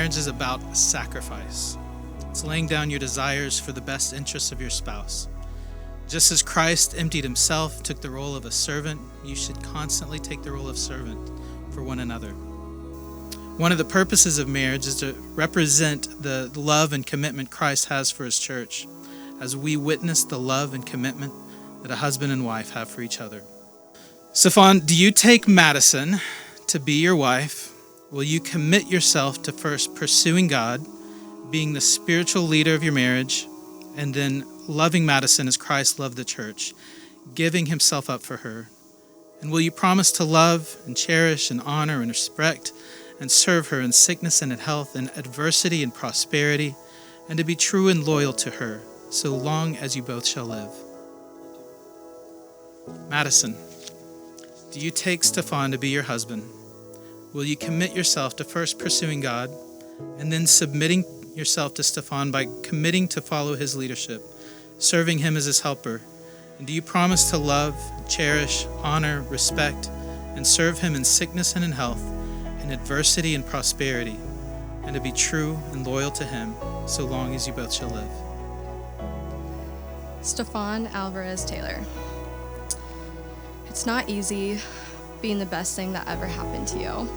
marriage is about sacrifice. It's laying down your desires for the best interests of your spouse. Just as Christ emptied himself, took the role of a servant, you should constantly take the role of servant for one another. One of the purposes of marriage is to represent the love and commitment Christ has for his church, as we witness the love and commitment that a husband and wife have for each other. Stephan, do you take Madison to be your wife? Will you commit yourself to first pursuing God, being the spiritual leader of your marriage, and then loving Madison as Christ loved the church, giving himself up for her? And will you promise to love and cherish and honor and respect and serve her in sickness and in health, in adversity and prosperity, and to be true and loyal to her, so long as you both shall live? Madison, do you take Stephan to be your husband? Will you commit yourself to first pursuing God, and then submitting yourself to Stephan by committing to follow his leadership, serving him as his helper? And do you promise to love, cherish, honor, respect, and serve him in sickness and in health, in adversity and prosperity, and to be true and loyal to him, so long as you both shall live? Stephan Alvarez Taylor. It's not easy being the best thing that ever happened to you.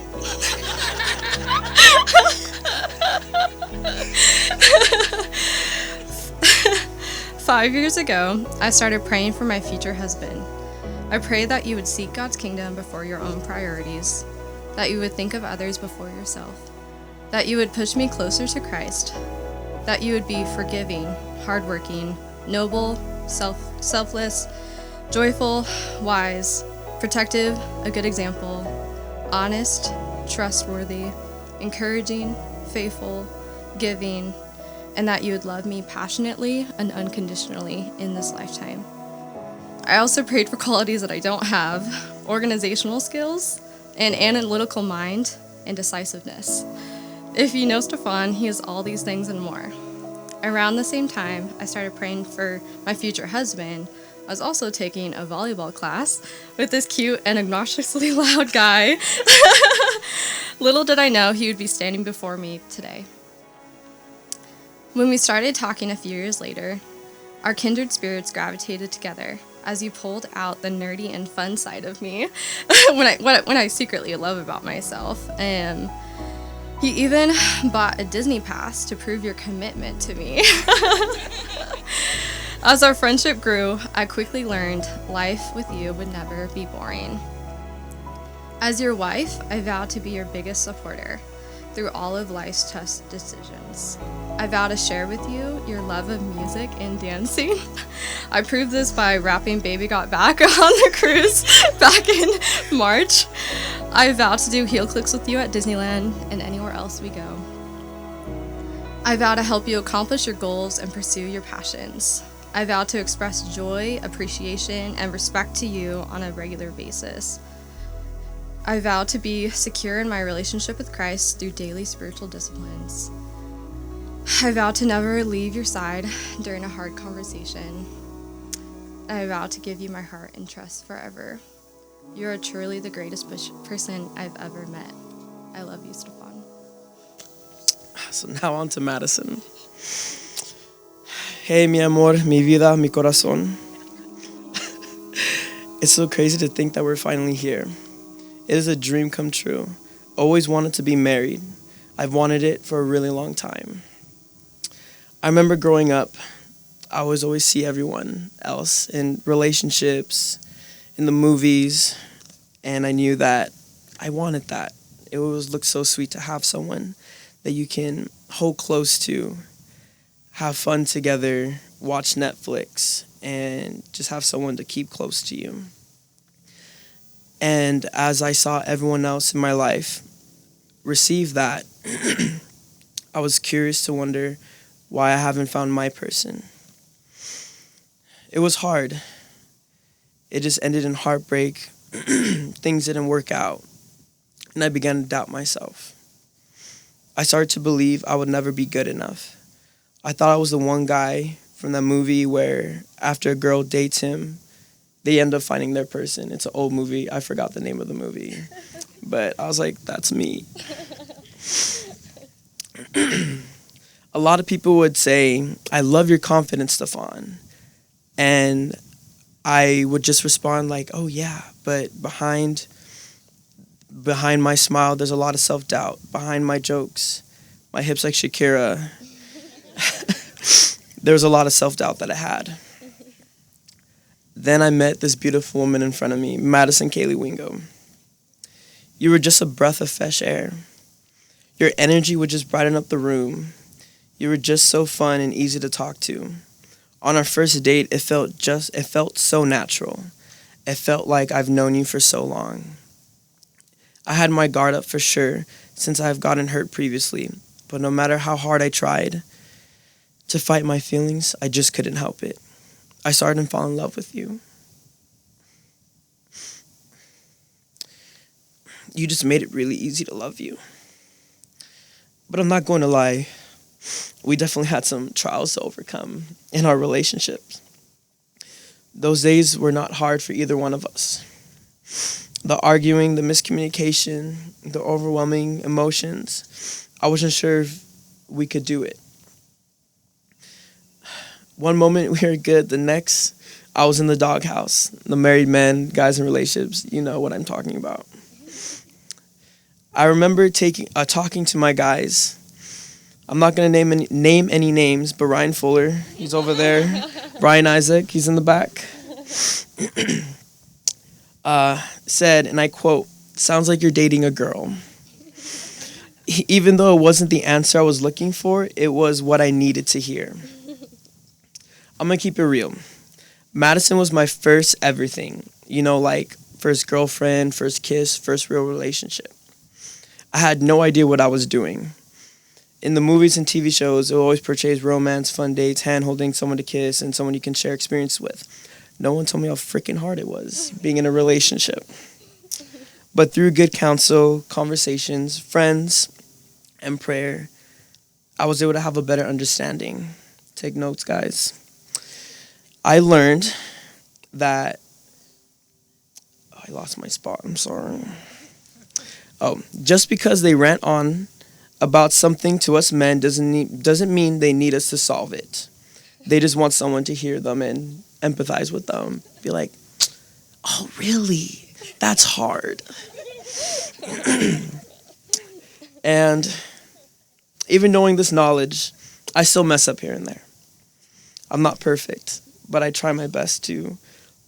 5 years ago, I started praying for my future husband. I prayed that you would seek God's kingdom before your own priorities, that you would think of others before yourself, that you would push me closer to Christ, that you would be forgiving, hardworking, noble, selfless, joyful, wise, protective, a good example, honest, trustworthy, encouraging, faithful, giving, and that you would love me passionately and unconditionally in this lifetime. I also prayed for qualities that I don't have: organizational skills, an analytical mind, and decisiveness. If you know Stephan, he has all these things and more. Around the same time, I started praying for my future husband. I was also taking a volleyball class with this cute and obnoxiously loud guy. Little did I know he would be standing before me today. When we started talking a few years later, our kindred spirits gravitated together as you pulled out the nerdy and fun side of me, when I secretly love about myself. He even bought a Disney pass to prove your commitment to me. As our friendship grew, I quickly learned life with you would never be boring. As your wife, I vow to be your biggest supporter through all of life's tough decisions. I vow to share with you your love of music and dancing. I proved this by rapping Baby Got Back on the cruise back in March. I vow to do heel clicks with you at Disneyland and anywhere else we go. I vow to help you accomplish your goals and pursue your passions. I vow to express joy, appreciation, and respect to you on a regular basis. I vow to be secure in my relationship with Christ through daily spiritual disciplines. I vow to never leave your side during a hard conversation. I vow to give you my heart and trust forever. You are truly the greatest person I've ever met. I love you, Stephan. So now on to Madison. Hey, mi amor, mi vida, mi corazón. It's so crazy to think that we're finally here. It is a dream come true. Always wanted to be married. I've wanted it for a really long time. I remember growing up, I was always see everyone else in relationships, in the movies, and I knew that I wanted that. It always looked so sweet to have someone that you can hold close to, have fun together, watch Netflix, and just have someone to keep close to you. And as I saw everyone else in my life receive that, I was curious to wonder why I haven't found my person. It was hard. It just ended in heartbreak. Things didn't work out. And I began to doubt myself. I started to believe I would never be good enough. I thought I was the one guy from that movie where after a girl dates him, they end up finding their person. It's an old movie. I forgot the name of the movie. But I was like, that's me. A lot of people would say, I love your confidence, Stephan. And I would just respond like, oh yeah, but behind my smile, there's a lot of self-doubt. Behind my jokes, my hips like Shakira, there was a lot of self-doubt that I had. Then I met this beautiful woman in front of me, Madison Kaylee Wingo. You were just a breath of fresh air. Your energy would just brighten up the room. You were just so fun and easy to talk to. On our first date, it felt so natural. It felt like I've known you for so long. I had my guard up for sure, since I've gotten hurt previously, but no matter how hard I tried to fight my feelings, I just couldn't help it. I started to fall in love with you. You just made it really easy to love you. But I'm not going to lie, we definitely had some trials to overcome in our relationships. Those days were not hard for either one of us. The arguing, the miscommunication, the overwhelming emotions, I wasn't sure if we could do it. One moment we were good, the next I was in the doghouse. The married men, guys in relationships, you know what I'm talking about. I remember talking to my guys. I'm not going to name any names, but Ryan Fuller, he's over there. Brian Isaac, he's in the back. Said, and I quote, "Sounds like you're dating a girl." Even though it wasn't the answer I was looking for, it was what I needed to hear. I'm going to keep it real. Madison was my first everything. You know, like first girlfriend, first kiss, first real relationship. I had no idea what I was doing. In the movies and TV shows, it always portrays romance, fun dates, hand-holding, someone to kiss, and someone you can share experience with. No one told me how freaking hard it was being in a relationship. But through good counsel, conversations, friends, and prayer, I was able to have a better understanding. Take notes, guys. I learned that... Oh, I lost my spot. I'm sorry. Oh, just because they rant on about something to us men doesn't mean they need us to solve it. They just want someone to hear them and empathize with them. Be like, oh, really? That's hard. And even knowing this knowledge, I still mess up here and there. I'm not perfect, but I try my best to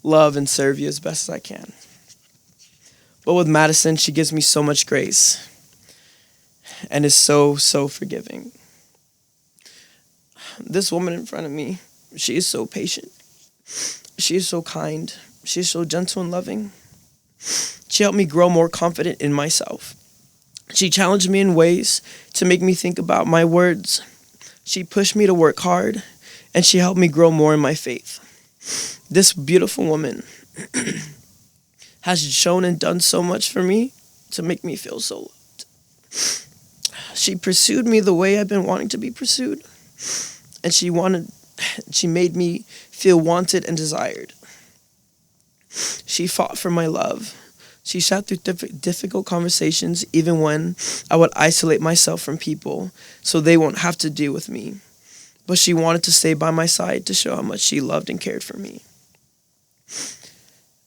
love and serve you as best as I can. But with Madison, she gives me so much grace and is so, so forgiving. This woman in front of me, she is so patient. She is so kind. She is so gentle and loving. She helped me grow more confident in myself. She challenged me in ways to make me think about my words. She pushed me to work hard, and she helped me grow more in my faith. This beautiful woman has shown and done so much for me to make me feel so loved. She pursued me the way I've been wanting to be pursued, and she made me feel wanted and desired. She fought for my love. She sat through difficult conversations even when I would isolate myself from people so they won't have to deal with me. But she wanted to stay by my side to show how much she loved and cared for me.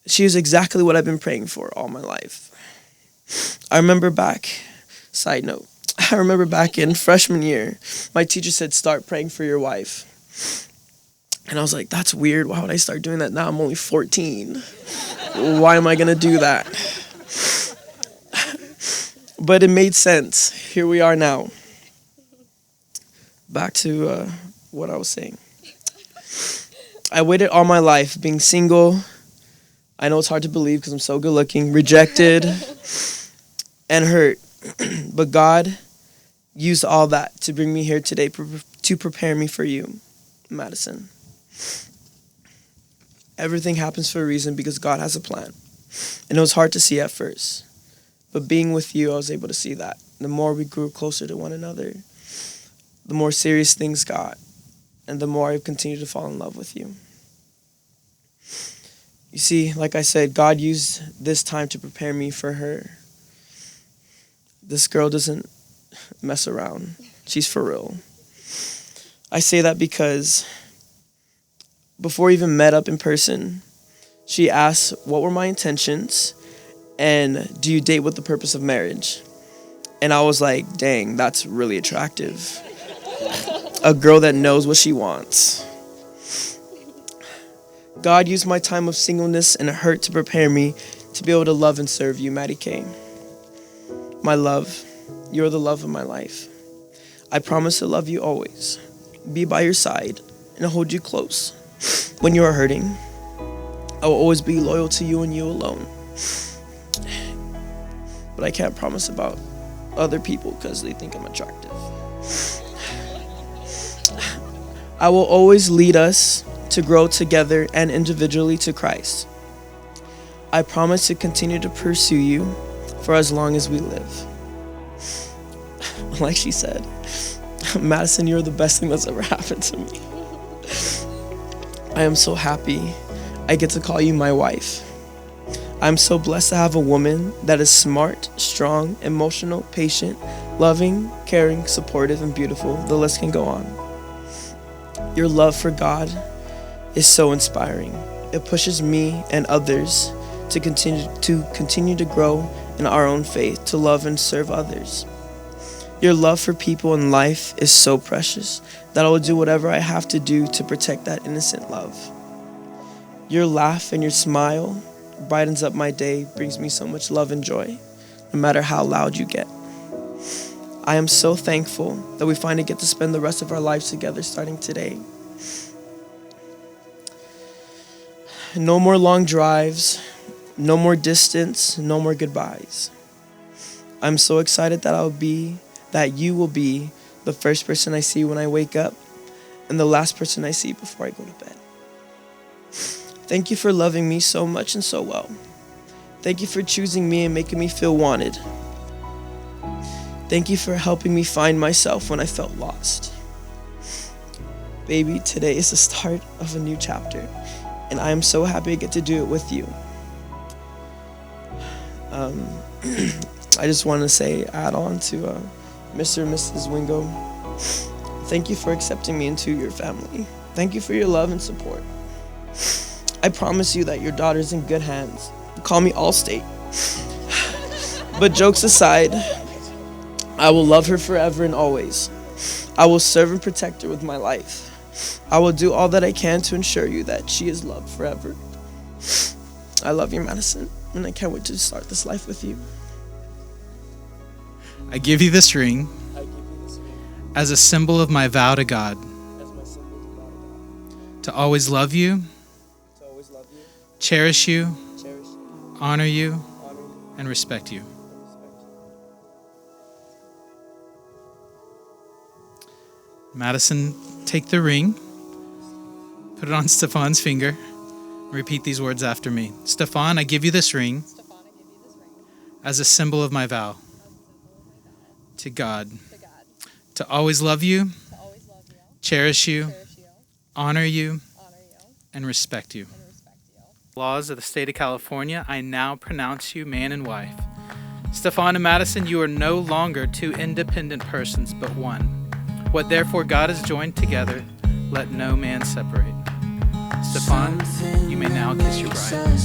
She is exactly what I've been praying for all my life. I remember back in freshman year, my teacher said, start praying for your wife. And I was like, that's weird. Why would I start doing that now? I'm only 14. Why am I going to do that? But it made sense. Here we are now. Back to what I was saying. I waited all my life being single. I know it's hard to believe because I'm so good looking. Rejected and hurt. But God used all that to bring me here today to prepare me for you, Madison. Everything happens for a reason because God has a plan. And it was hard to see at first. But being with you, I was able to see that. The more we grew closer to one another, the more serious things got. And the more I've continued to fall in love with you. You see, like I said, God used this time to prepare me for her. This girl doesn't mess around. She's for real. I say that because before we even met up in person, she asked what were my intentions and do you date with the purpose of marriage? And I was like, dang, that's really attractive. A girl that knows what she wants. God used my time of singleness and hurt to prepare me to be able to love and serve you, Maddie K. My love, you're the love of my life. I promise to love you always, be by your side, and hold you close. When you are hurting, I will always be loyal to you and you alone. But I can't promise about other people because they think I'm attractive. I will always lead us to grow together and individually to Christ. I promise to continue to pursue you for as long as we live. Like she said, Madison, you're the best thing that's ever happened to me. I am so happy I get to call you my wife. I'm so blessed to have a woman that is smart, strong, emotional, patient, loving, caring, supportive, and beautiful. The list can go on. Your love for God is so inspiring. It pushes me and others to continue to grow in our own faith, to love and serve others. Your love for people in life is so precious that I will do whatever I have to do to protect that innocent love. Your laugh and your smile brightens up my day, brings me so much love and joy, no matter how loud you get. I am so thankful that we finally get to spend the rest of our lives together starting today. No more long drives, no more distance, no more goodbyes. I'm so excited that you will be the first person I see when I wake up and the last person I see before I go to bed. Thank you for loving me so much and so well. Thank you for choosing me and making me feel wanted. Thank you for helping me find myself when I felt lost. Baby, today is the start of a new chapter, and I am so happy to get to do it with you. I just want to add on to Mr. and Mrs. Wingo. Thank you for accepting me into your family. Thank you for your love and support. I promise you that your daughter's in good hands. Call me Allstate. But jokes aside, I will love her forever and always. I will serve and protect her with my life. I will do all that I can to ensure you that she is loved forever. I love you, Madison, and I can't wait to start this life with you. I give you this ring as a symbol of my vow to God to always love you, cherish you, honor you, and respect you. Madison, take the ring, put it on Stephan's finger, and repeat these words after me. Stephan, I give you this ring as a symbol of my vow to God to always love you, cherish you, honor you, and respect you. Laws of the state of California, I now pronounce you man and wife. Stephan and Madison, you are no longer two independent persons, but one. What therefore God has joined together, let no man separate. Stephan, you may now kiss your bride.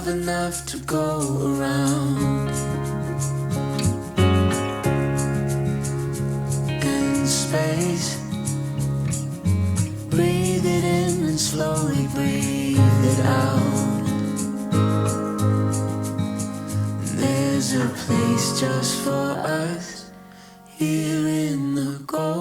enough to go around. In space, breathe it in and slowly breathe it out. There's a place just for us here in the golden